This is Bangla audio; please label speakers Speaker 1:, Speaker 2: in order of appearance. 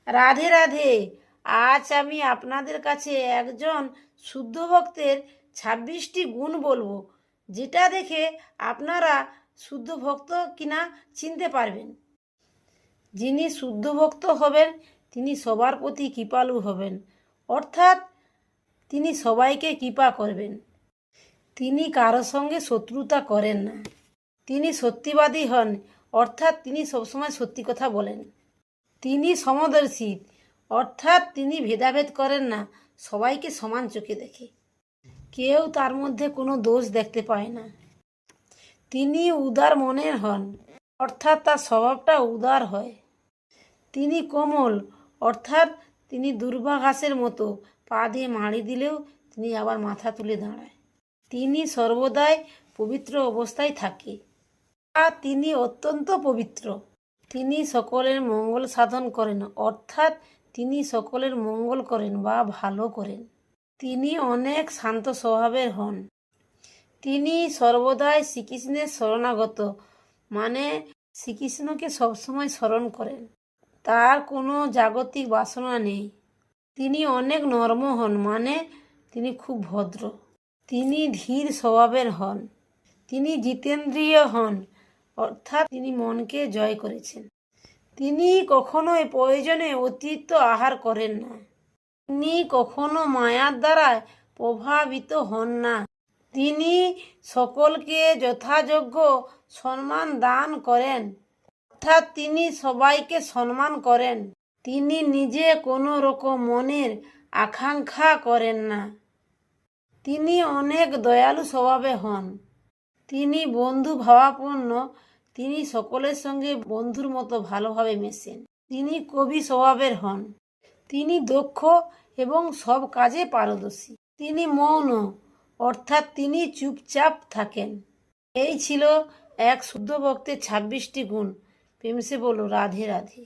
Speaker 1: রাধে রাধে। আজ আমি আপনাদের কাছে একজন শুদ্ধ ভক্তের 26টি গুণ বলবো, যেটা দেখে আপনারা শুদ্ধ ভক্ত কিনা চিনতে পারবেন। যিনি শুদ্ধ ভক্ত হবেন তিনি সবার প্রতি কৃপালু হবেন, অর্থাৎ তিনি সবাইকে কৃপা করবেন। তিনি কারো সঙ্গে শত্রুতা করেন না। তিনি সত্যিবাদী হন, অর্থাৎ তিনি সবসময় সত্যি কথা বলেন। তিনি সমদর্শী, অর্থাৎ তিনি ভেদাভেদ করেন না, সবাইকে সমান চোখে দেখে। কেউ তার মধ্যে কোনো দোষ দেখতে পায় না। তিনি উদার মনের হন, অর্থাৎ তার স্বভাবটা উদার হয়। তিনি কোমল, অর্থাৎ তিনি দুর্বা ঘাসের মতো, পা দিয়ে মাড়ি দিলেও তিনি আবার মাথা তুলে দাঁড়ায়। তিনি সর্বদাই পবিত্র অবস্থায় থাকে, আর তিনি অত্যন্ত পবিত্র। তিনি সকলের মঙ্গল সাধন করেন, অর্থাৎ তিনি সকলের মঙ্গল করেন বা ভালো করেন। তিনি অনেক শান্ত স্বভাবের হন। তিনি সর্বদাই শ্রীকৃষ্ণের শরণাগত, মানে শ্রীকৃষ্ণকে সবসময় স্মরণ করেন। তার কোনো জাগতিক বাসনা নেই। তিনি অনেক নর্ম হন, মানে তিনি খুব ভদ্র। তিনি ধীর স্বভাবের হন। তিনি জিতেন্দ্রিয় হন, অর্থাৎ তিনি মনকে জয় করেছেন। তিনি কখনোই প্রয়োজনে অতিরিক্ত আহার করেন না। তিনি কখনো মায়ার দ্বারা প্রভাবিত হন না। তিনি সকলকে যথাযোগ্য সম্মান দান করেন, অর্থাৎ তিনি সবাইকে সম্মান করেন। তিনি নিজে কোনো রকম মনের আকাঙ্ক্ষা করেন না। তিনি অনেক দয়ালু স্বভাবে হন। তিনি বন্ধু ভাবাপন্ন, তিনি সকলের সঙ্গে বন্ধুর মতো ভালোভাবে মেশেন। তিনি কবি স্বভাবের হন। তিনি দক্ষ এবং সব কাজে পারদর্শী। তিনি মৌন, অর্থাৎ তিনি চুপচাপ থাকেন। এই ছিল এক শুদ্ধ ভক্তের 26টি গুণ। প্রেম সে বলো রাধে রাধে।